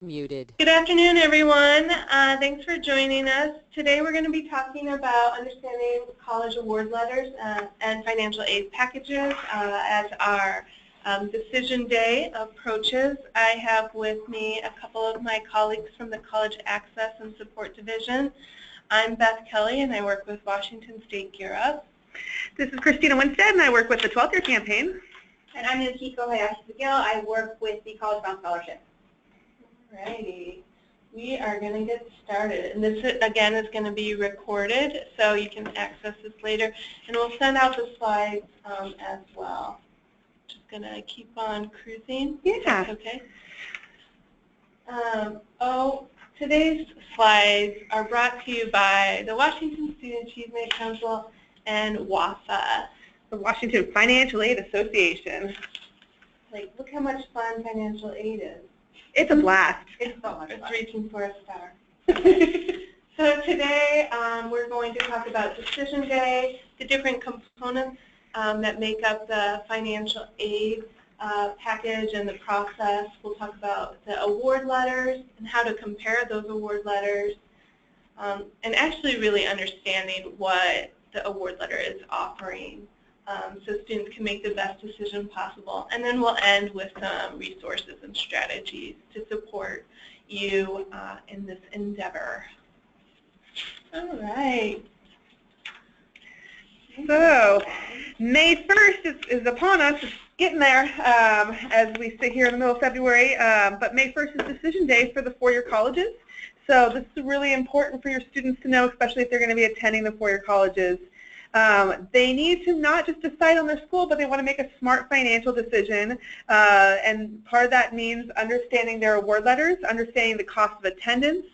Muted. Good afternoon, everyone. Thanks for joining us. Today we're going to be talking about understanding college award letters and financial aid packages as our decision day approaches. I have with me a couple of my colleagues from the College Access and Support Division. I'm Beth Kelly, and I work with Washington State Gear Up. This is Christina Winstead, and I work with the 12th Year Campaign. And I'm Yokiko Hayashi-Saguil. I work with the College Bound Scholarship. Alrighty, we are going to get started, and this again is going to be recorded, so you can access this later, and we'll send out the slides as well. Just going to keep on cruising. Yeah. Okay. Today's slides are brought to you by the Washington Student Achievement Council and WASA. The Washington Financial Aid Association. Like, look how much fun financial aid is. It's a blast. It's reaching for a star. So today we're going to talk about decision day, the different components that make up the financial aid package and the process. We'll talk about the award letters and how to compare those award letters, and actually really understanding what the award letter is offering, so students can make the best decision possible. And then we'll end with some resources and strategies to support you in this endeavor. All right. So, May 1st is upon us. It's getting there as we sit here in the middle of February. But May 1st is decision day for the four-year colleges. So this is really important for your students to know, especially if they're going to be attending the four-year colleges. They need to not just decide on their school, but they want to make a smart financial decision. And part of that means understanding their award letters, understanding the cost of attendance,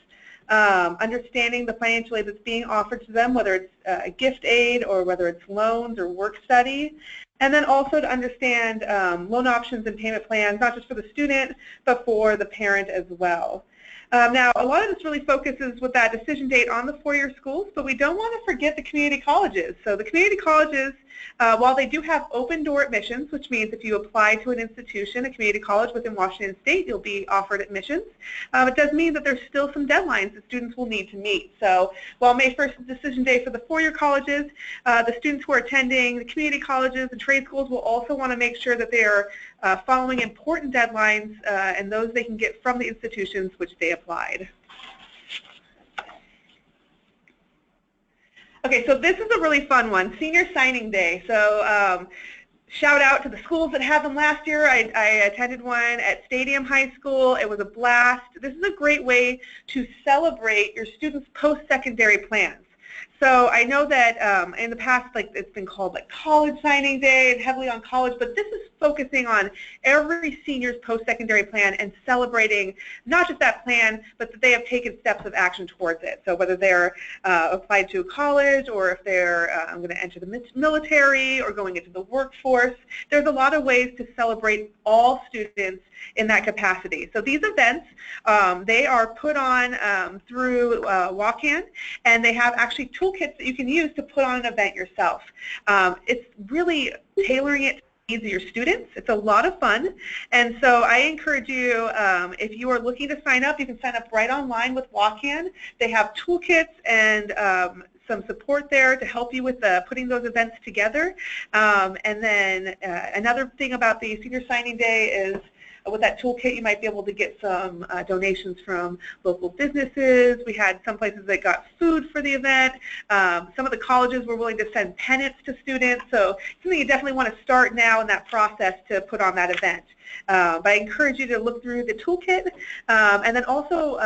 understanding the financial aid that's being offered to them, whether it's a gift aid or whether it's loans or work study. And then also to understand loan options and payment plans, not just for the student, but for the parent as well. Now, a lot of this really focuses with that decision date on the four-year schools, but we don't want to forget the community colleges. So the community colleges, while they do have open door admissions, which means if you apply to an institution, a community college within Washington State, you'll be offered admissions. It does mean that there's still some deadlines that students will need to meet. So while May 1st is decision day for the four-year colleges, the students who are attending the community colleges and trade schools will also want to make sure that they are following important deadlines and those they can get from the institutions which they applied. Okay, so this is a really fun one, senior signing day. So shout out to the schools that had them last year. I attended one at Stadium High School. It was a blast. This is a great way to celebrate your students' post-secondary plans. So I know that in the past, like, it's been called like college signing day and heavily on college, but this is focusing on every senior's post-secondary plan and celebrating not just that plan, but that they have taken steps of action towards it. So whether they're applied to a college or if they're going to enter the military or going into the workforce, there's a lot of ways to celebrate all students in that capacity. So these events, they are put on through Walk-In, and they have actually toolkits that you can use to put on an event yourself. It's really tailoring it to the needs of your students. It's a lot of fun, and so I encourage you, if you are looking to sign up, you can sign up right online with Walk-In. They have toolkits and some support there to help you with putting those events together. And then another thing about the senior signing day is with that toolkit, you might be able to get some donations from local businesses. We had some places that got food for the event. Some of the colleges were willing to send pennants to students. So something you definitely want to start now in that process to put on that event. But I encourage you to look through the toolkit. And then also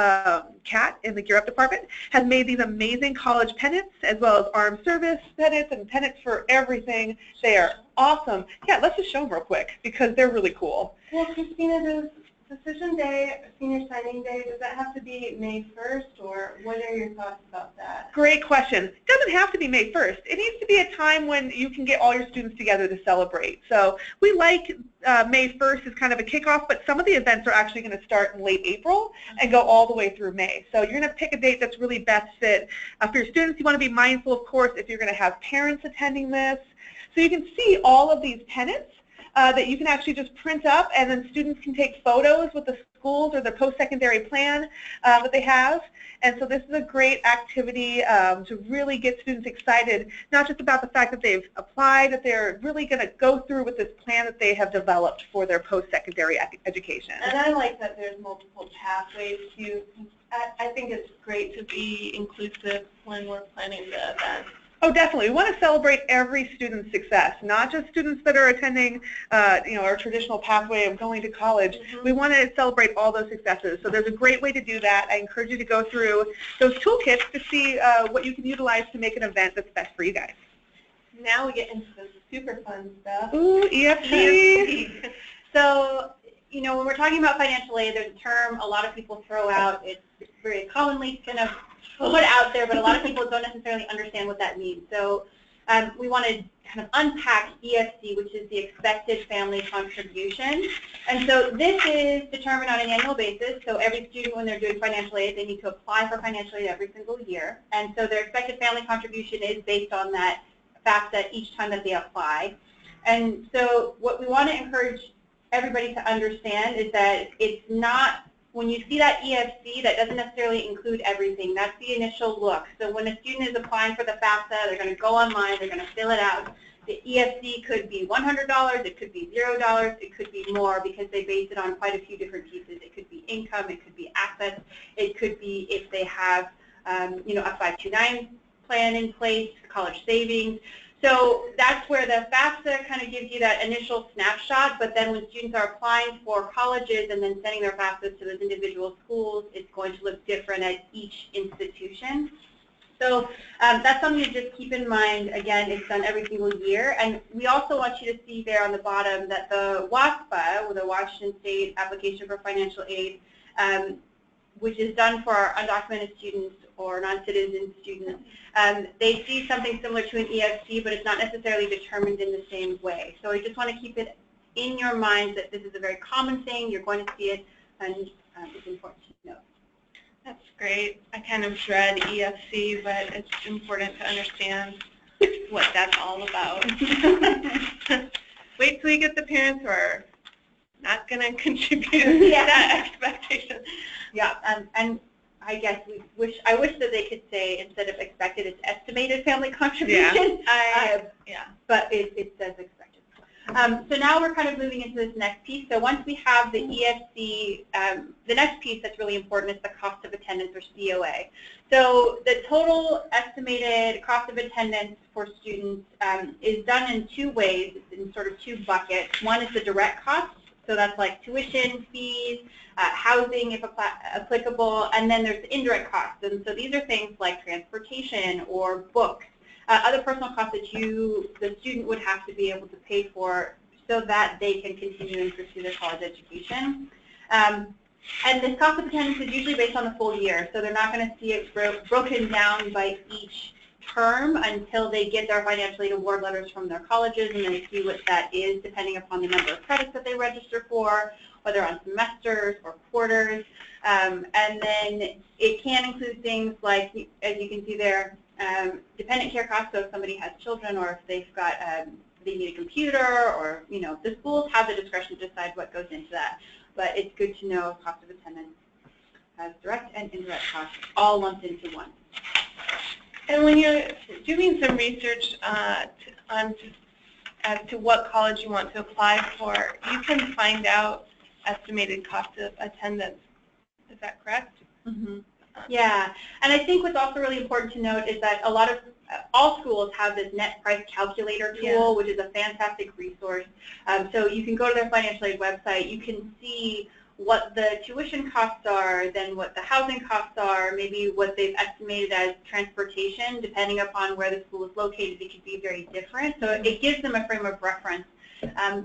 Kat in the Gear Up department has made these amazing college pennants as well as armed service pennants and pennants for everything. They are awesome. Yeah, let's just show them real quick because they're really cool. Well, Christina, does decision day, senior signing day, does that have to be May 1st, or what are your thoughts about that? Great question. It doesn't have to be May 1st. It needs to be a time when you can get all your students together to celebrate. So we like May 1st as kind of a kickoff, but some of the events are actually going to start in late April and go all the way through May. So you're going to pick a date that's really best fit. For your students, you want to be mindful, of course, if you're going to have parents attending this. So you can see all of these pennants that you can actually just print up, and then students can take photos with the schools or the post-secondary plan that they have. And so this is a great activity to really get students excited, not just about the fact that they've applied, that they're really going to go through with this plan that they have developed for their post-secondary education. And I like that there's multiple pathways too. I think it's great to be inclusive when we're planning the event. Oh, definitely. We want to celebrate every student's success, not just students that are attending, our traditional pathway of going to college. Mm-hmm. We want to celebrate all those successes. So there's a great way to do that. I encourage you to go through those toolkits to see what you can utilize to make an event that's best for you guys. Now we get into the super fun stuff. Ooh, EFT. So, when we're talking about financial aid, there's a term a lot of people throw out. It's very commonly kind of put out there, but a lot of people don't necessarily understand what that means. So we want to kind of unpack EFC, which is the expected family contribution. And so this is determined on an annual basis. So every student, when they're doing financial aid, they need to apply for financial aid every single year. And so their expected family contribution is based on that FAFSA each time that they apply. And so what we want to encourage everybody to understand is that it's not, when you see that EFC, that doesn't necessarily include everything. That's the initial look. So when a student is applying for the FAFSA, they're going to go online, they're going to fill it out. The EFC could be $100, it could be $0, it could be more because they base it on quite a few different pieces. It could be income, it could be assets, it could be if they have a 529 plan in place, college savings. So that's where the FAFSA kind of gives you that initial snapshot, but then when students are applying for colleges and then sending their FAFSAs to those individual schools, it's going to look different at each institution. So that's something to just keep in mind. Again, it's done every single year. And we also want you to see there on the bottom that the WASPA, or the Washington State Application for Financial Aid, which is done for our undocumented students or non-citizen students, they see something similar to an EFC, but it's not necessarily determined in the same way. So I just want to keep it in your mind that this is a very common thing. You're going to see it, and it's important to know. That's great. I kind of dread EFC, but it's important to understand what that's all about. Wait till you get the parents who are not going to contribute that expectation. Yeah, and I guess I wish that they could say instead of expected, it's estimated family contribution. Yeah. But it says expected. So now we're kind of moving into this next piece. So once we have the EFC, the next piece that's really important is the cost of attendance, or COA. So the total estimated cost of attendance for students is done in two ways. It's in sort of two buckets. One is the direct cost. So that's like tuition, fees, housing if applicable, and then there's the indirect costs. And so these are things like transportation or books, other personal costs that the student would have to be able to pay for so that they can continue and pursue their college education. And this cost of attendance is usually based on the full year, so they're not going to see it broken down by each term until they get their financial aid award letters from their colleges and then see what that is depending upon the number of credits that they register for, whether on semesters or quarters. And then it can include things like, as you can see there, dependent care costs, so if somebody has children or if they've got, they need a computer, or, the schools have the discretion to decide what goes into that. But it's good to know cost of attendance has direct and indirect costs all lumped into one. And when you're doing some research as to what college you want to apply for, you can find out estimated cost of attendance. Is that correct? Mm-hmm. Yeah, and I think what's also really important to note is that all schools have this net price calculator tool, which is a fantastic resource. So you can go to their financial aid website. You can see what the tuition costs are, then what the housing costs are, maybe what they've estimated as transportation. Depending upon where the school is located, it could be very different. So it gives them a frame of reference.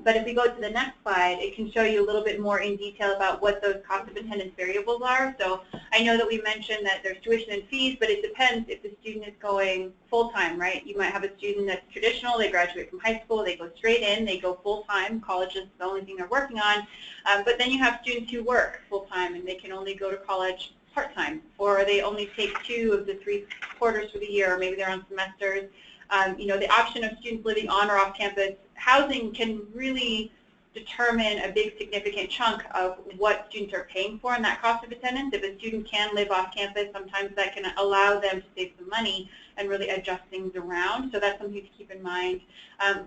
But if we go to the next slide, it can show you a little bit more in detail about what those cost of attendance variables are. So I know that we mentioned that there's tuition and fees, but it depends if the student is going full-time, right? You might have a student that's traditional, they graduate from high school, they go straight in, they go full-time, college is the only thing they're working on. But then you have students who work full-time and they can only go to college part-time, or they only take 2 of the 3 quarters for the year, or maybe they're on semesters. The option of students living on or off campus housing can really determine a big significant chunk of what students are paying for in that cost of attendance. If a student can live off campus, sometimes that can allow them to save some money and really adjust things around. So that's something to keep in mind.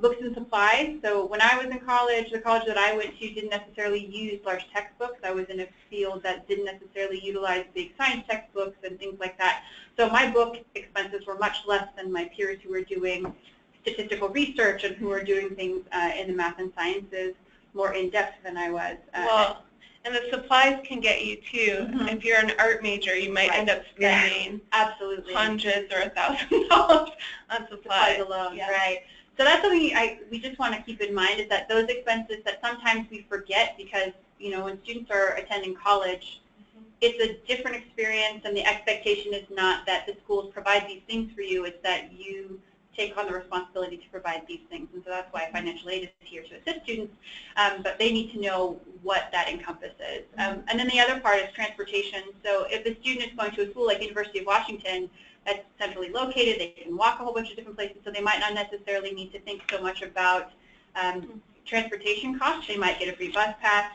Books and supplies. So when I was in college, the college that I went to didn't necessarily use large textbooks. I was in a field that didn't necessarily utilize big science textbooks and things like that. So my book expenses were much less than my peers who were doing statistical research and who were doing things in the math and sciences more in-depth than I was. Well, and the supplies can get you too. If you're an art major, you might end up spending absolutely hundreds or $1,000 on supplies alone, right? So that's something we just want to keep in mind, is that those expenses that sometimes we forget, because when students are attending college, it's a different experience, and the expectation is not that the schools provide these things for you, it's that you take on the responsibility to provide these things. And so that's why financial aid is here to assist students, but they need to know what that encompasses. And then the other part is transportation. So if the student is going to a school like University of Washington that's centrally located, they can walk a whole bunch of different places, so they might not necessarily need to think so much about transportation costs. They might get a free bus pass,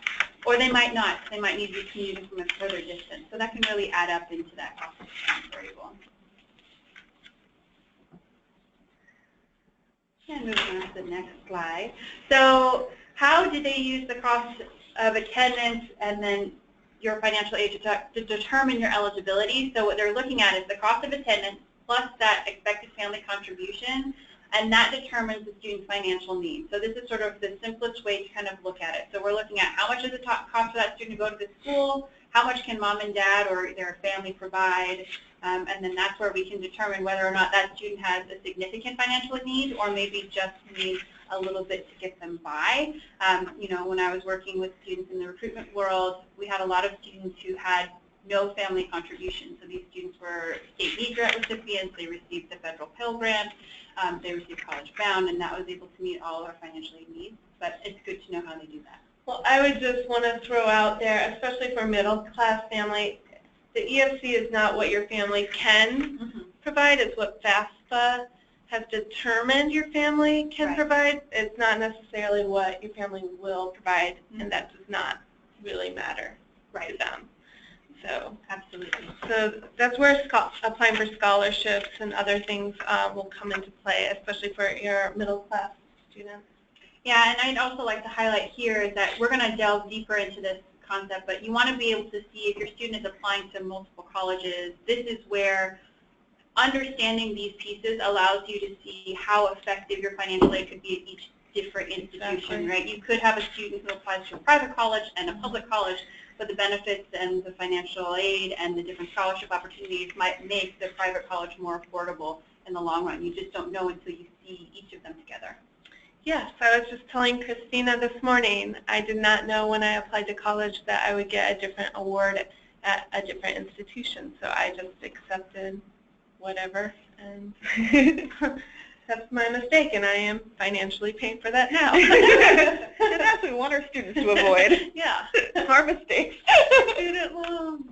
or they might not. They might need to be commuting from a further distance. So that can really add up into that cost of variable. And moving on to the next slide. So how did they use the cost of attendance and then your financial aid to determine your eligibility? So what they're looking at is the cost of attendance plus that expected family contribution, and that determines the student's financial needs. So this is sort of the simplest way to kind of look at it. So we're looking at how much does it cost for that student to go to the school, how much can mom and dad or their family provide, and then that's where we can determine whether or not that student has a significant financial need or maybe just needs a little bit to get them by. When I was working with students in the recruitment world, we had a lot of students who had no family contributions. So these students were state need grant recipients, they received the federal Pell Grant, they received College Bound, and that was able to meet all of our financial aid needs. But it's good to know how they do that. Well, I would just want to throw out there, especially for middle-class family, the EFC is not what your family can provide. It's what FAFSA has determined your family can provide. It's not necessarily what your family will provide, and that does not really matter to them. So absolutely. So that's where applying for scholarships and other things will come into play, especially for your middle-class students. Yeah, and I'd also like to highlight here is that we're going to delve deeper into this concept, but you want to be able to see if your student is applying to multiple colleges. This is where understanding these pieces allows you to see how effective your financial aid could be at each different institution, right? You could have a student who applies to a private college and a public college, but the benefits and the financial aid and the different scholarship opportunities might make the private college more affordable in the long run. You just don't know until you see each of them together. Yes, I was just telling Christina this morning, I did not know when I applied to college that I would get a different award at a different institution, so I just accepted whatever, and that's my mistake, and I am financially paying for that now. And that's what we want our students to avoid. Yeah. Our mistakes. Student loans.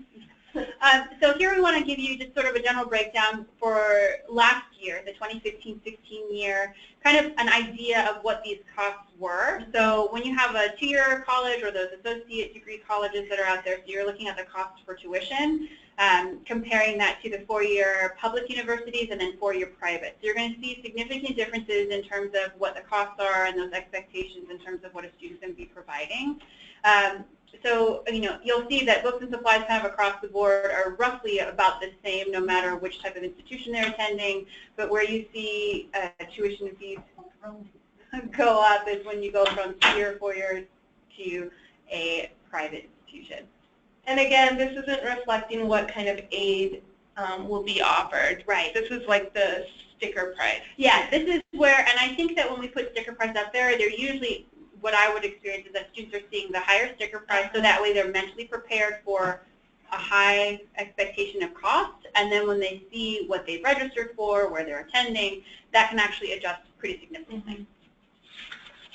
So here we want to give you just sort of a general breakdown for last year, the 2015-16 year, kind of an idea of what these costs were. So when you have a two-year college or those associate degree colleges that are out there, so you're looking at the cost for tuition, comparing that to the four-year public universities and then four-year private. So you're going to see significant differences in terms of what the costs are and those expectations in terms of what a student's going to be providing. So, you'll see that books and supplies kind of across the board are roughly about the same no matter which type of institution they're attending, but where you see tuition fees go up is when you go from 2 or 4 years to a private institution. And again, this isn't reflecting what kind of aid will be offered. Right. This is like the sticker price. Yeah, this is where, and I think that when we put sticker price up there, they're usually, what I would experience is that students are seeing the higher sticker price, so that way they're mentally prepared for a high expectation of cost, and then when they see what they've registered for, where they're attending, that can actually adjust pretty significantly.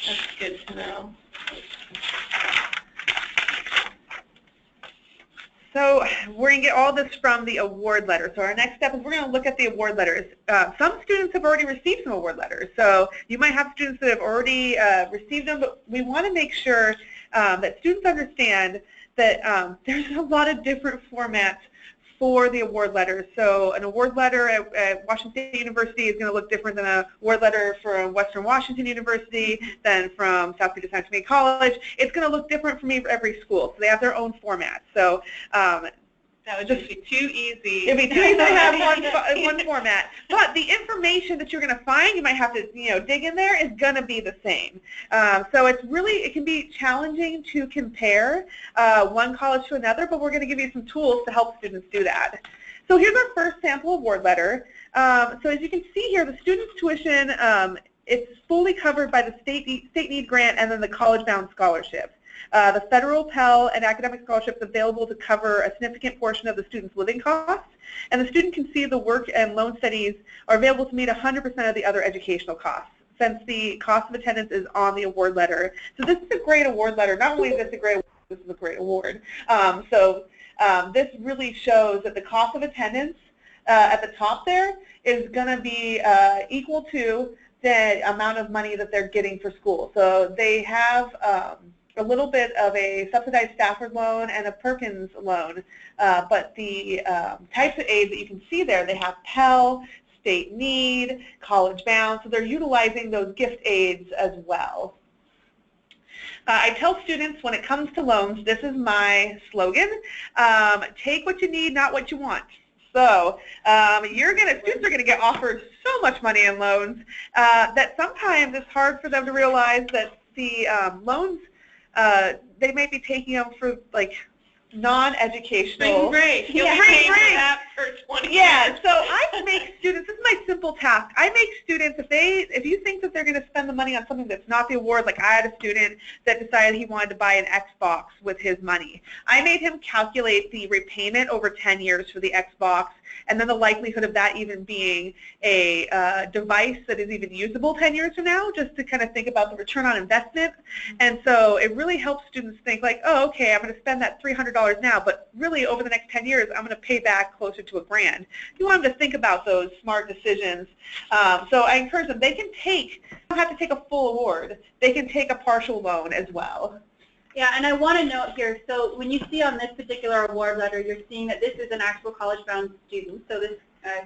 That's good to know. So we're going to get all this from the award letter. So our next step is we're going to look at the award letters. Some students have already received some award letters. So you might have students that have already received them, but we want to make sure that students understand that there's a lot of different formats for the award letters. So an award letter at Washington State University is going to look different than an award letter from Western Washington University, than from South Puget Sound Community College. It's going to look different from every school. So they have their own format. So that would just be too easy. It'd be too easy to have one format. But the information that you're going to find, you might have to dig in there, is going to be the same. So it can be challenging to compare one college to another, but we're going to give you some tools to help students do that. So here's our first sample award letter. So as you can see here, the student's tuition, it's fully covered by the state need grant and then the college-bound scholarships. The federal Pell and academic scholarships available to cover a significant portion of the student's living costs, and the student can see the work and loan studies are available to meet 100% of the other educational costs, since the cost of attendance is on the award letter. So this is a great award letter. Not only is this a great award, this is a great award. This really shows that the cost of attendance at the top there is going to be equal to the amount of money that they're getting for school. So they have a little bit of a subsidized Stafford loan and a Perkins loan, but the types of aid that you can see there, they have Pell, state need, college bound, so they're utilizing those gift aids as well. I tell students when it comes to loans, this is my slogan, take what you need, not what you want. So students are going to get offered so much money in loans that sometimes it's hard for them to realize that the loans, they might be taking them for like non-educational. Spring break. Yeah, spring break. That for 20 Yeah, years. so I make students, this is my simple task, I make students, if you think that they're going to spend the money on something that's not the award, like I had a student that decided he wanted to buy an Xbox with his money. I made him calculate the repayment over 10 years for the Xbox, and then the likelihood of that even being a device that is even usable 10 years from now, just to kind of think about the return on investment. And so it really helps students think like, oh, okay, I'm going to spend that $300 now, but really over the next 10 years, I'm going to pay back closer to $1,000. You want them to think about those smart decisions. So I encourage them, they don't have to take a full award. They can take a partial loan as well. Yeah, and I want to note here, so when you see on this particular award letter, you're seeing that this is an actual college-bound student. So this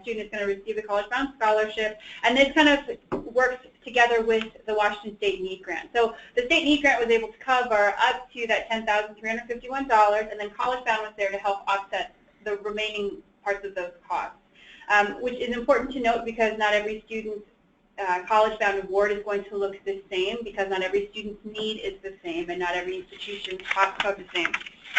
student is going to receive the college-bound scholarship, and this kind of works together with the Washington State Need Grant. So the State Need Grant was able to cover up to that $10,351, and then college-bound was there to help offset the remaining parts of those costs, which is important to note because not every student's college-bound award is going to look the same, because not every student's need is the same and not every institution's costs are the same.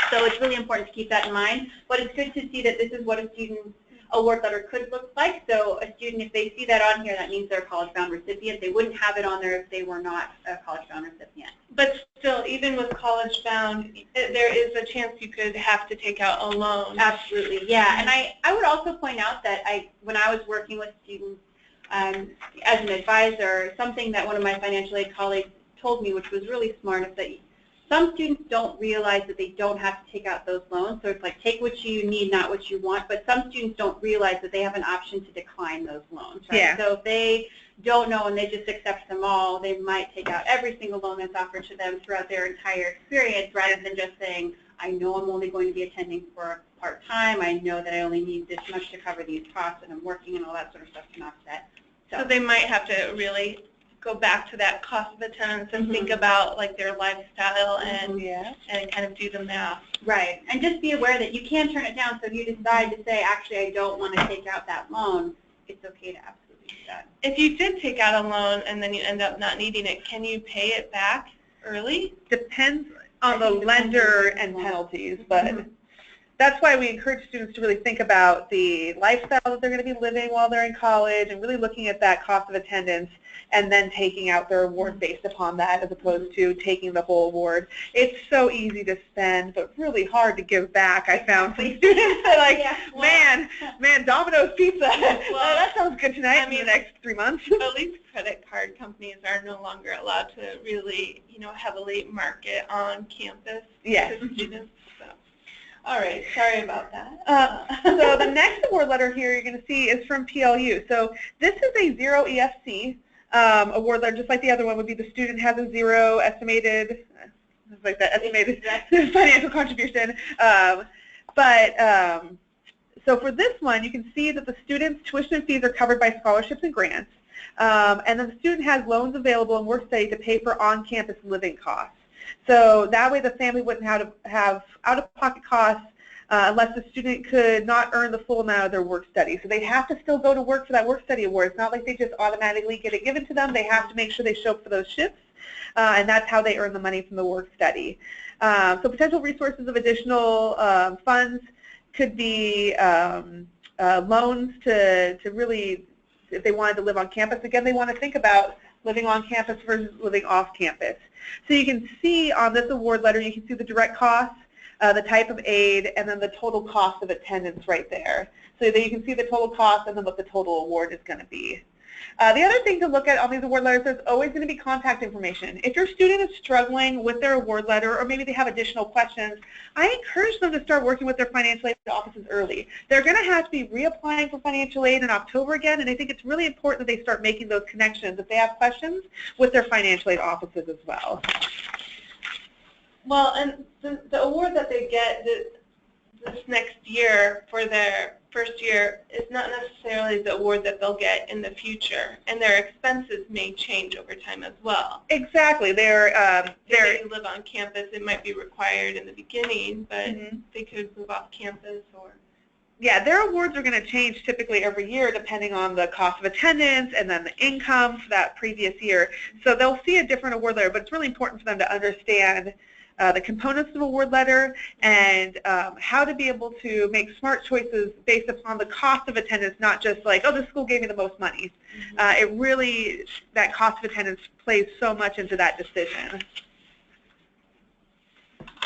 So it's really important to keep that in mind, but it's good to see that this is what a student's award letter could look like. So a student, if they see that on here, that means they're a college-bound recipient. They wouldn't have it on there if they were not a college-bound recipient. But still, even with college-bound, there is a chance you could have to take out a loan. Absolutely, yeah. And I would also point out that when I was working with students, as an advisor, something that one of my financial aid colleagues told me, which was really smart, is that some students don't realize that they don't have to take out those loans. So it's like take what you need, not what you want. But some students don't realize that they have an option to decline those loans. Right? Yeah. So if they don't know and they just accept them all, they might take out every single loan that's offered to them throughout their entire experience, rather than just saying, I know I'm only going to be attending for part-time. I know that I only need this much to cover these costs, and I'm working and all that sort of stuff can offset. So they might have to really go back to that cost of attendance and think about like their lifestyle and kind of do the math. Right, and just be aware that you can turn it down. So if you decide to say, actually, I don't want to take out that loan, it's okay to absolutely do that. If you did take out a loan and then you end up not needing it, can you pay it back early? Depends on the lender and penalties, but that's why we encourage students to really think about the lifestyle that they're going to be living while they're in college, and really looking at that cost of attendance and then taking out their award based upon that, as opposed to taking the whole award. It's so easy to spend, but really hard to give back. I found some students that are like, man, Domino's Pizza, that sounds good tonight. I mean, in the next 3 months. At least credit card companies are no longer allowed to really, heavily market on campus to students. So. All right, sorry about that. So the next award letter here you're going to see is from PLU. So this is a 0 EFC award letter, just like the other one would be the student has a 0 estimated, like that estimated financial contribution. So for this one, you can see that the student's tuition fees are covered by scholarships and grants, and then the student has loans available in work-study to pay for on-campus living costs. So that way the family wouldn't have out-of-pocket costs unless the student could not earn the full amount of their work-study. So they have to still go to work for that work-study award. It's not like they just automatically get it given to them. They have to make sure they show up for those shifts, and that's how they earn the money from the work-study. So potential resources of additional funds could be loans to really, if they wanted to live on campus. Again, they want to think about living on campus versus living off campus. So you can see on this award letter, you can see the direct costs, the type of aid, and then the total cost of attendance right there. So that you can see the total cost and then what the total award is going to be. The other thing to look at on these award letters, there's always going to be contact information. If your student is struggling with their award letter, or maybe they have additional questions, I encourage them to start working with their financial aid offices early. They're going to have to be reapplying for financial aid in October again, and I think it's really important that they start making those connections if they have questions with their financial aid offices as well. Well, and the award that they get this next year for their first year is not necessarily the award that they'll get in the future, and their expenses may change over time as well. Exactly. If they live on campus, it might be required in the beginning, but they could move off campus or... Yeah, their awards are going to change typically every year depending on the cost of attendance and then the income for that previous year. So they'll see a different award letter, but it's really important for them to understand the components of a award letter and how to be able to make smart choices based upon the cost of attendance, not just like, oh, this school gave me the most money. It really, that cost of attendance plays so much into that decision.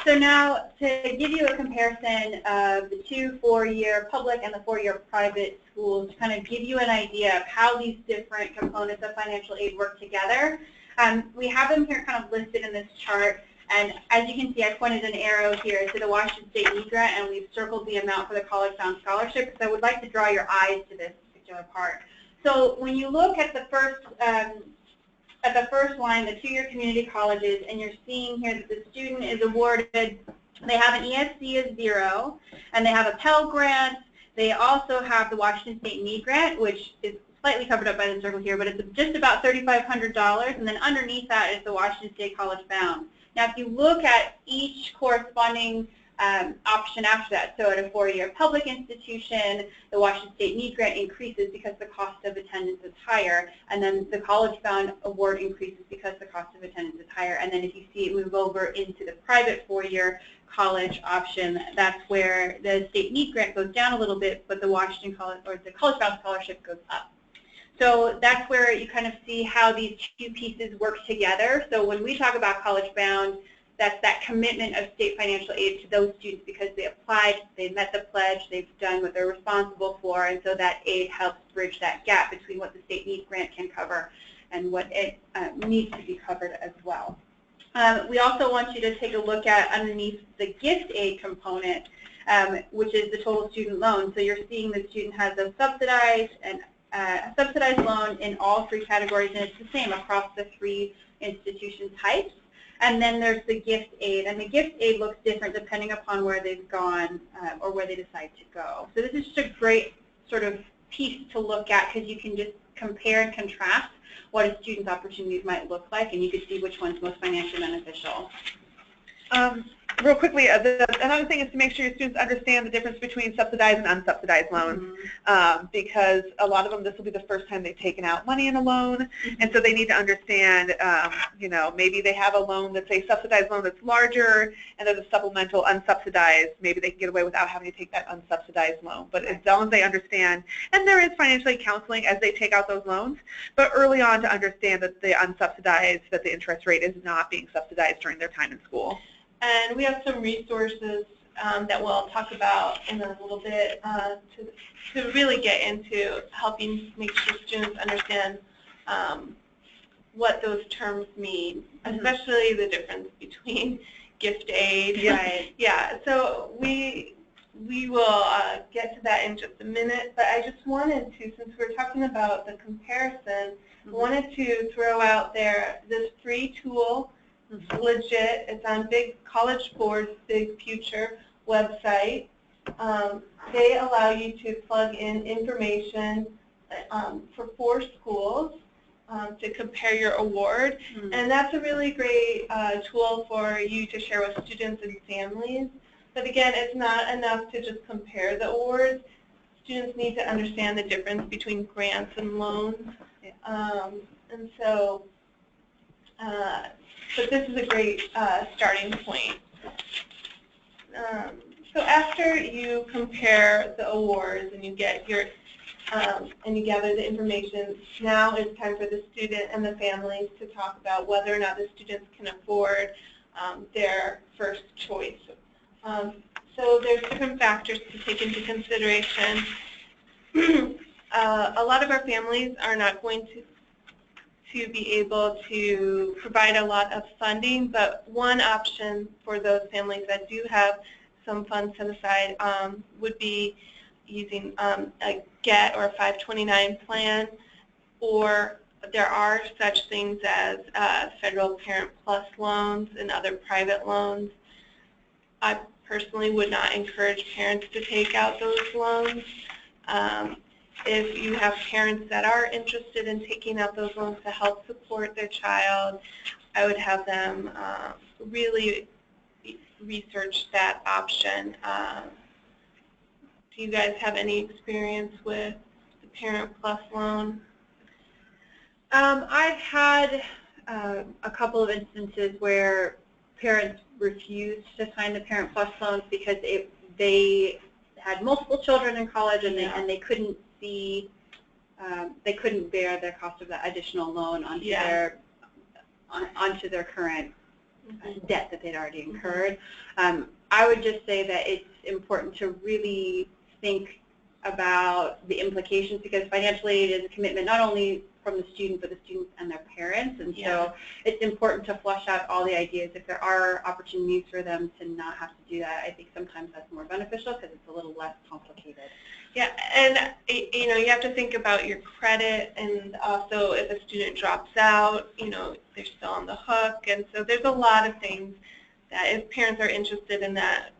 So now, to give you a comparison of the 2 4-year public and the 4-year private schools, to kind of give you an idea of how these different components of financial aid work together, we have them here kind of listed in this chart. And as you can see, I pointed an arrow here to the Washington State Need Grant, and we've circled the amount for the college-bound scholarship. So I would like to draw your eyes to this particular part. So when you look at the first line, the 2-year community colleges, and you're seeing here that the student is awarded, they have an ESC of 0, and they have a Pell Grant. They also have the Washington State Need Grant, which is slightly covered up by the circle here, but it's just about $3,500, and then underneath that is the Washington State College Bound. Now, if you look at each corresponding option after that, so at a 4-year public institution, the Washington State Need Grant increases because the cost of attendance is higher, and then the College Bound Award increases because the cost of attendance is higher. And then if you see it move over into the private 4-year college option, that's where the State Need Grant goes down a little bit, but the Washington College, or the College Bound Scholarship goes up. So that's where you kind of see how these two pieces work together. So when we talk about College Bound, that's that commitment of state financial aid to those students because they applied, they met the pledge, they've done what they're responsible for, and so that aid helps bridge that gap between what the State Need Grant can cover and what it needs to be covered as well. We also want you to take a look at underneath the gift aid component, which is the total student loan. So you're seeing the student has a subsidized loan in all 3 categories, and it's the same across the 3 institution types. And then there's the gift aid, and the gift aid looks different depending upon where they've gone or where they decide to go. So this is just a great sort of piece to look at because you can just compare and contrast what a student's opportunities might look like, and you can see which one's most financially beneficial. Real quickly, another thing is to make sure your students understand the difference between subsidized and unsubsidized loans, because a lot of them, this will be the first time they've taken out money in a loan, and so they need to understand, you know, maybe they have a loan that's a subsidized loan that's larger, and there's a supplemental unsubsidized. Maybe they can get away without having to take that unsubsidized loan, but as long as they understand, and there is financial aid counseling as they take out those loans, but early on to understand that the unsubsidized, that the interest rate is not being subsidized during their time in school. And we have some resources that we'll talk about in a little bit to really get into helping make sure students understand what those terms mean, especially the difference between gift aid. Right. Yeah, so we will get to that in just a minute, but I just wanted to, since we're talking about the comparison, wanted to throw out there this free tool. It's legit. It's on Washboard's Big Future website. They allow you to plug in information for 4 schools to compare your award, and that's a really great tool for you to share with students and families. But again, it's not enough to just compare the awards. Students need to understand the difference between grants and loans. And so, but this is a great starting point. So after you compare the awards and you get your and you gather the information, now it's time for the student and the families to talk about whether or not the students can afford their first choice. So there's different factors to take into consideration. A lot of our families are not going to be able to provide a lot of funding, but one option for those families that do have some funds set aside would be using a GET or a 529 plan, or there are such things as Federal Parent Plus loans and other private loans. I personally would not encourage parents to take out those loans. If you have parents that are interested in taking out those loans to help support their child, I would have them really research that option. Do you guys have any experience with the Parent Plus loan? I've had a couple of instances where parents refused to sign the Parent Plus loans because they had multiple children in college and they couldn't see, they couldn't bear the cost of that additional loan onto their current debt that they'd already incurred. I would just say that it's important to really think about the implications, because financial aid is a commitment not only from the student but the students and their parents, and so it's important to flush out all the ideas. If there are opportunities for them to not have to do that, I think sometimes that's more beneficial because it's a little less complicated. Yeah, and you know, you have to think about your credit, and also if a student drops out, you know, they're still on the hook, and so there's a lot of things that if parents are interested in that,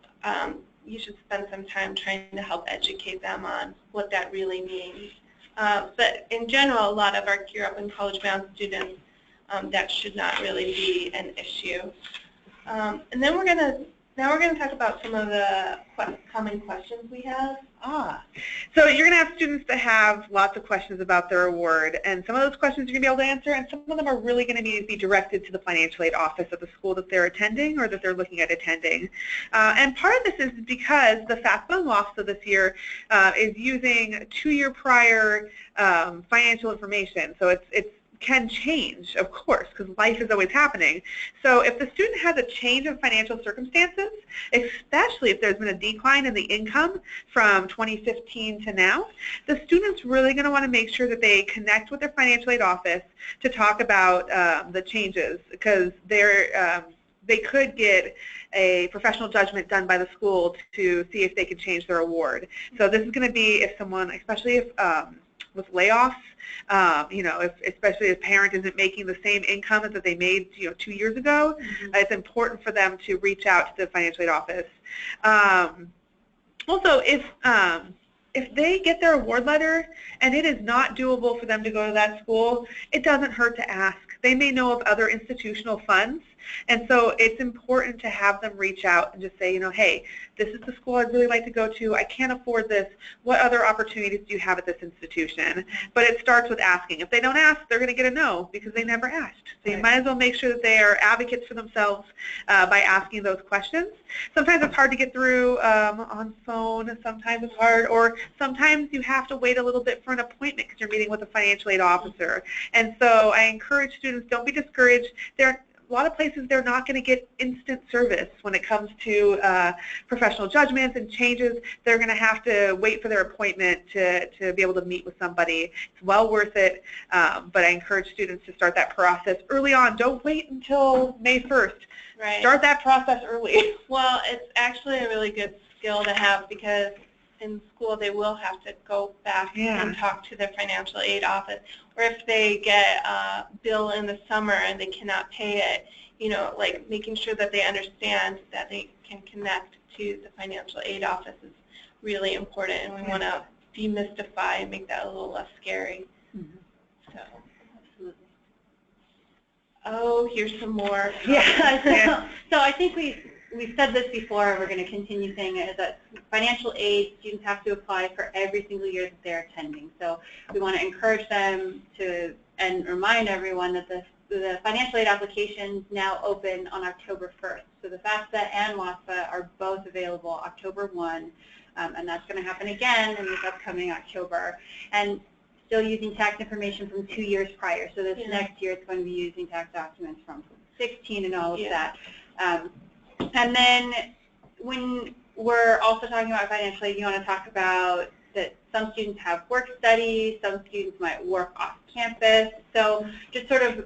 you should spend some time trying to help educate them on what that really means. But in general, a lot of our Gear Up and College Bound students, that should not really be an issue. And then we're going to talk about some of the common questions we have. So you're going to have students that have lots of questions about their award, and some of those questions you're going to be able to answer, and some of them are really going to need to be directed to the financial aid office of the school that they're attending or that they're looking at attending. And part of this is because the FAFSA and WAFSA this year is using 2-year prior financial information. So it's can change, of course, because life is always happening. So if the student has a change in financial circumstances, especially if there's been a decline in the income from 2015 to now, the student's really going to want to make sure that they connect with their financial aid office to talk about the changes, because they could get a professional judgment done by the school to see if they can change their award. So this is going to be if someone, especially if with layoffs, you know, especially if a parent isn't making the same income that they made, you know, 2 years ago, it's important for them to reach out to the financial aid office. Also, if they get their award letter and it is not doable for them to go to that school, it doesn't hurt to ask. They may know of other institutional funds, and so it's important to have them reach out and just say, you know, hey, this is the school I'd really like to go to. I can't afford this. What other opportunities do you have at this institution? But it starts with asking. If they don't ask, they're going to get a no because they never asked. So you might as well make sure that they are advocates for themselves by asking those questions. Sometimes it's hard to get through on phone. Sometimes it's hard, or sometimes you have to wait a little bit for an appointment because you're meeting with a financial aid officer. And so I encourage students, don't be discouraged. lot of places they're not going to get instant service when it comes to professional judgments and changes. They're going to have to wait for their appointment to be able to meet with somebody. It's well worth it, but I encourage students to start that process early on. Don't wait until May 1st. Right. Start that process early. Well, it's actually a really good skill to have because in school they will have to go back and talk to their financial aid office. Or if they get a bill in the summer and they cannot pay it, you know, like making sure that they understand that they can connect to the financial aid office is really important, and we want to demystify and make that a little less scary. So. Oh, here's some more. Yeah. So I think we've said this before. We're going to continue saying it. Is that financial aid students have to apply for every single year that they're attending. So we want to encourage them to and remind everyone that the financial aid applications now open on October 1st. So the FAFSA and WASFA are both available October 1, and that's going to happen again in this upcoming October. And still using tax information from 2 years prior. So this next year it's going to be using tax documents from 16 and all of that. And then when we're also talking about financial aid, you want to talk about that some students have work studies, some students might work off campus. So just sort of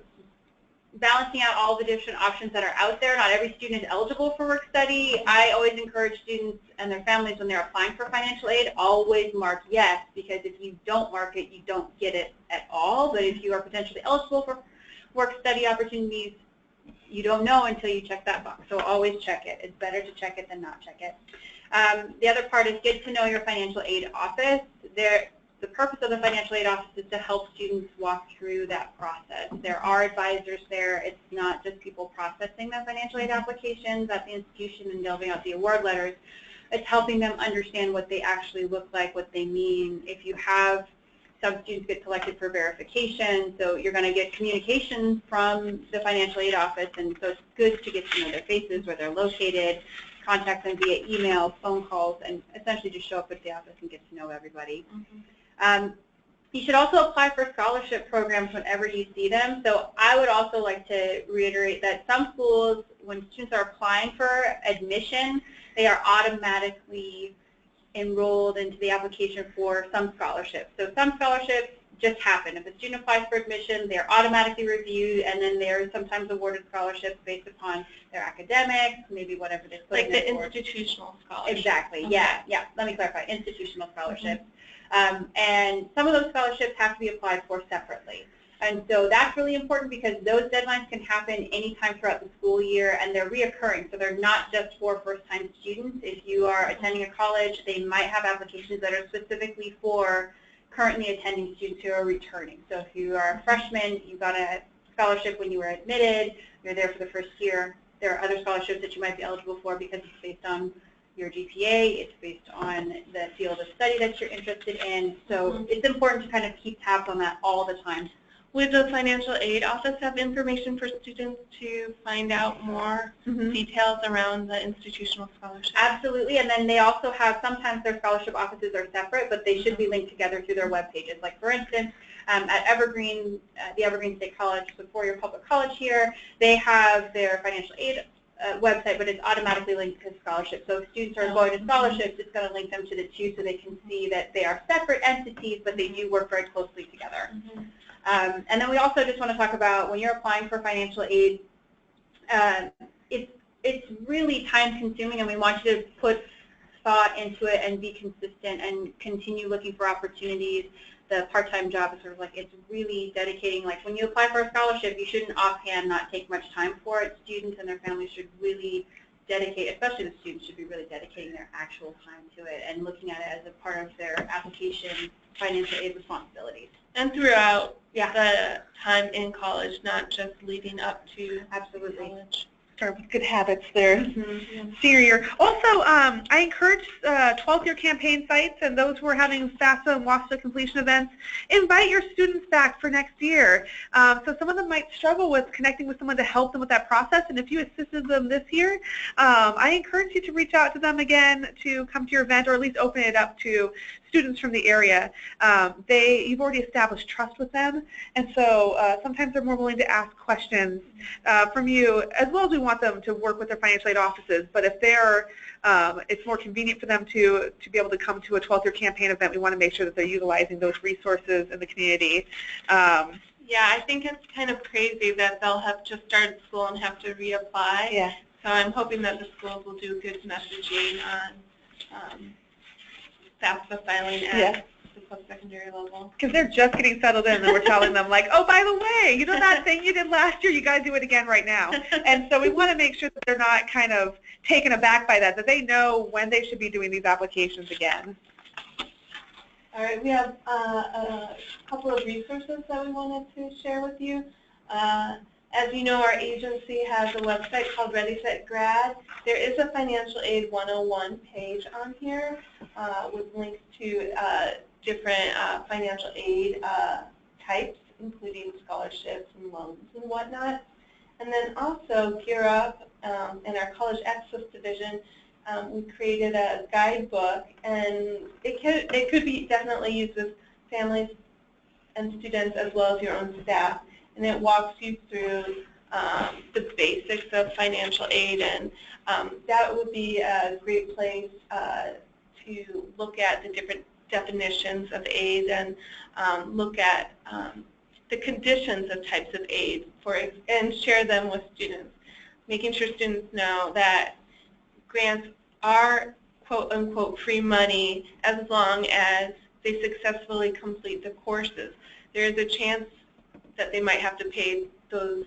balancing out all the different options that are out there. Not every student is eligible for work study. I always encourage students and their families when they're applying for financial aid, always mark yes, because if you don't mark it, you don't get it at all. But if you are potentially eligible for work study opportunities, you don't know until you check that box. So always check it. It's better to check it than not check it. The other part is get to know your financial aid office. The purpose of the financial aid office is to help students walk through that process. There are advisors there. It's not just people processing the financial aid applications at the institution and delving out the award letters. It's helping them understand what they actually look like, what they mean. If you have some students get selected for verification, so you're going to get communication from the financial aid office, and so it's good to get to know their faces, where they're located, contact them via email, phone calls, and essentially just show up at the office and get to know everybody. You should also apply for scholarship programs whenever you see them. So I would also like to reiterate that some schools, when students are applying for admission, they are automatically enrolled into the application for some scholarships. So some scholarships just happen. If a student applies for admission, they're automatically reviewed, and then they're sometimes awarded scholarships based upon their academics, maybe whatever they're putting like the institutional scholarship. Exactly. Yeah. Let me clarify. Institutional scholarships. And some of those scholarships have to be applied for separately. And so that's really important because those deadlines can happen anytime throughout the school year, and they're reoccurring. So they're not just for first-time students. If you are attending a college, they might have applications that are specifically for currently attending students who are returning. So if you are a freshman, you got a scholarship when you were admitted, you're there for the first year, there are other scholarships that you might be eligible for because it's based on your GPA, it's based on the field of study that you're interested in. So it's important to kind of keep tabs on that all the time. Would the financial aid office have information for students to find out more details around the institutional scholarship? Absolutely, and then they also have, sometimes their scholarship offices are separate, but they should be linked together through their web pages. Like for instance, at Evergreen, the Evergreen State College, the four-year public college here, they have their financial aid website, but it's automatically linked to scholarships. So if students are going to scholarships, it's going to link them to the two so they can see that they are separate entities, but they do work very closely together. And then we also just want to talk about when you're applying for financial aid, it's really time-consuming, and we want you to put thought into it and be consistent and continue looking for opportunities. The part-time job is sort of like, it's really dedicating. Like when you apply for a scholarship, you shouldn't offhand not take much time for it. Students and their families should really dedicate, especially the students should be really dedicating their actual time to it and looking at it as a part of their application financial aid responsibilities. And throughout the time in college, not just leading up to college. start with good habits their Mm-hmm. senior year. Also, I encourage 12th year campaign sites and those who are having FAFSA and WAFSA completion events, invite your students back for next year. So some of them might struggle with connecting with someone to help them with that process, and if you assisted them this year, I encourage you to reach out to them again to come to your event, or at least open it up to students from the area. You've already established trust with them, and so sometimes they're more willing to ask questions from you, as well as we want them to work with their financial aid offices. But if it's more convenient for them to be able to come to a 12th year campaign event, we want to make sure that they're utilizing those resources in the community. Yeah, I think it's kind of crazy that they'll have just started school and have to reapply. Yeah. So I'm hoping that the schools will do good messaging on FAFSA filing at the post-secondary level. Because they're just getting settled in, and we're telling them, like, oh, by the way, you know that thing you did last year? You got to do it again right now. And so we want to make sure that they're not kind of taken aback by that they know when they should be doing these applications again. All right, we have a couple of resources that we wanted to share with you. As you know, our agency has a website called Ready, Set, Grad. There is a Financial Aid 101 page on here with links to different financial aid types, including scholarships and loans and whatnot. And then also, Gear Up in our College Access Division, we created a guidebook, and it could be definitely used with families and students as well as your own staff. And it walks you through the basics of financial aid, and that would be a great place to look at the different definitions of aid and look at the conditions of types of aid and share them with students, making sure students know that grants are quote-unquote free money as long as they successfully complete the courses. There is a chance that they might have to pay those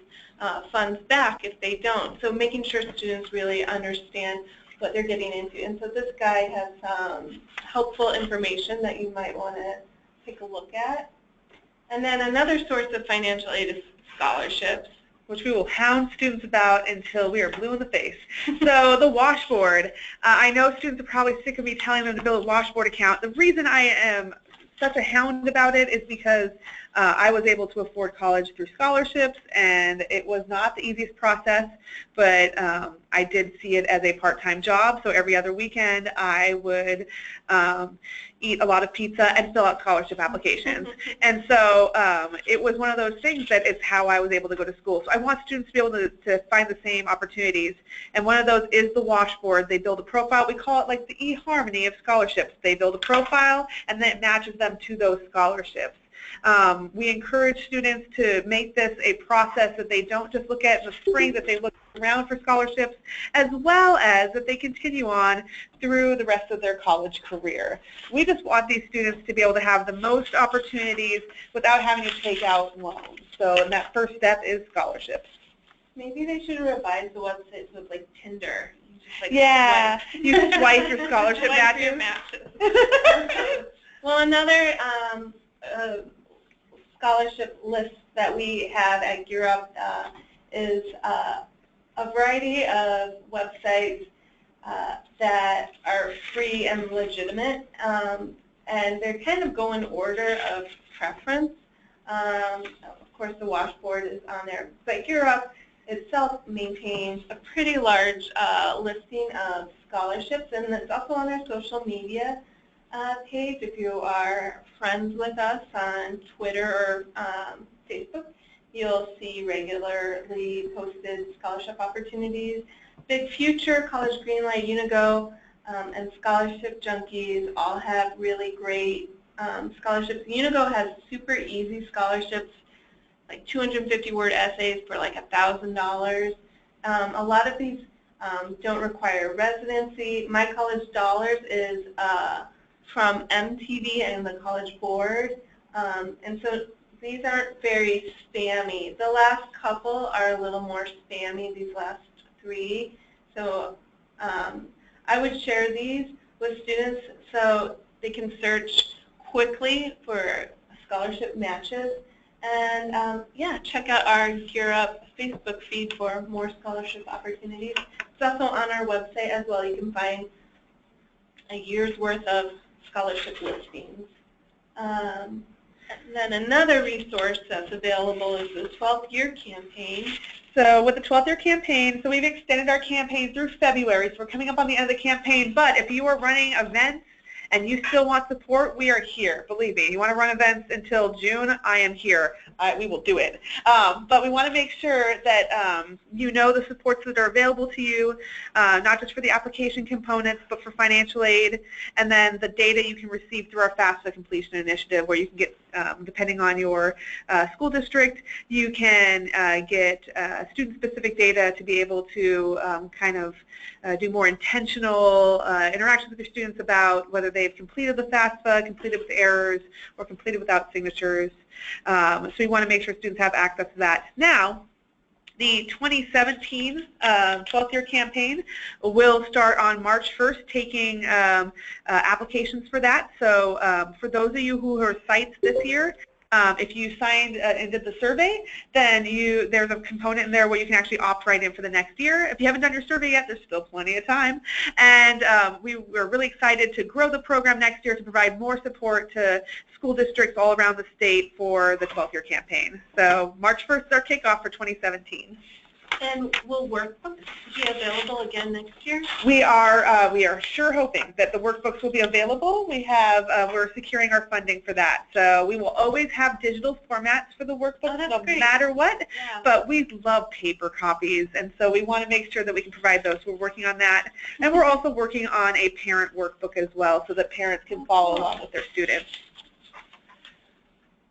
funds back if they don't. So making sure students really understand what they're getting into. And so this guide has some helpful information that you might want to take a look at. And then another source of financial aid is scholarships, which we will hound students about until we are blue in the face. So the Washboard, I know students are probably sick of me telling them to build a Washboard account. The reason I am such a hound about it is because I was able to afford college through scholarships, and it was not the easiest process, but I did see it as a part-time job. So every other weekend I would eat a lot of pizza and fill out scholarship applications. And so it was one of those things that is how I was able to go to school. So I want students to be able to find the same opportunities. And one of those is the Washboard. They build a profile. We call it like the eHarmony of scholarships. They build a profile, and then it matches them to those scholarships. We encourage students to make this a process that they don't just look at in the spring, that they look around for scholarships, as well as that they continue on through the rest of their college career. We just want these students to be able to have the most opportunities without having to take out loans. So and that first step is scholarships. Maybe they should revise the website so it's like Tinder. You just, like, yeah, swipe. you swipe your scholarship matches. Well, another scholarship list that we have at Gear Up is a variety of websites that are free and legitimate, and they're kind of go in order of preference. Of course, the Washboard is on there, but Gear Up itself maintains a pretty large listing of scholarships, and it's also on our social media page. If you are friends with us on Twitter or Facebook, you'll see regularly posted scholarship opportunities. Big Future, College Greenlight, Unigo, and Scholarship Junkies all have really great scholarships. Unigo has super easy scholarships, like 250-word essays for like $1,000. A lot of these don't require residency. My College Dollars is from MTV and the College Board, and so these aren't very spammy. The last couple are a little more spammy, these last three, so I would share these with students so they can search quickly for scholarship matches, And yeah, check out our Gear Up Facebook feed for more scholarship opportunities. It's also on our website as well. You can find a year's worth of scholarship listings. And then another resource that's available is the 12th year campaign. So with the 12th year campaign, so we've extended our campaign through February, so we're coming up on the end of the campaign, but if you are running events and you still want support, we are here. Believe me, you want to run events until June, I am here. We will do it. But we want to make sure that you know the supports that are available to you, not just for the application components, but for financial aid, and then the data you can receive through our FAFSA completion initiative, where you can get, depending on your school district, you can get student-specific data to be able to kind of do more intentional interactions with your students about whether they've completed the FAFSA, completed with errors, or completed without signatures. So we want to make sure students have access to that. Now, the 2017 12th year campaign will start on March 1st, taking applications for that. So for those of you who are sites this year, if you signed and did the survey, then there's a component in there where you can actually opt right in for the next year. If you haven't done your survey yet, there's still plenty of time. And we're really excited to grow the program next year to provide more support to school districts all around the state for the 12th year campaign. So March 1st is our kickoff for 2017. And will workbooks be available again next year? We are sure hoping that the workbooks will be available. We're securing our funding for that. So we will always have digital formats for the workbooks, no matter what. Yeah. But we love paper copies, and so we want to make sure that we can provide those. We're working on that, and we're also working on a parent workbook as well, so that parents can follow along with their students.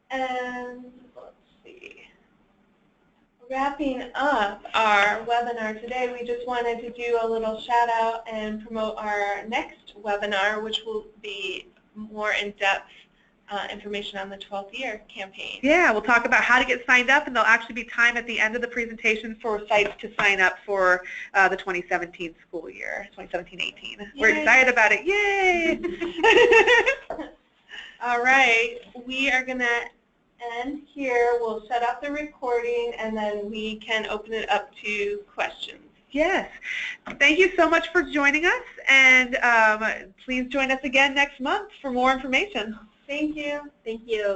And let's see. Wrapping up our webinar today, we just wanted to do a little shout out and promote our next webinar, which will be more in-depth information on the 12th year campaign. Yeah, we'll talk about how to get signed up, and there'll actually be time at the end of the presentation for sites to sign up for the 2017 school year, 2017-18. We're excited about it. Yay! All right, we are going to end here. We'll shut off the recording, and then we can open it up to questions. Yes. Thank you so much for joining us, and please join us again next month for more information. Thank you. Thank you.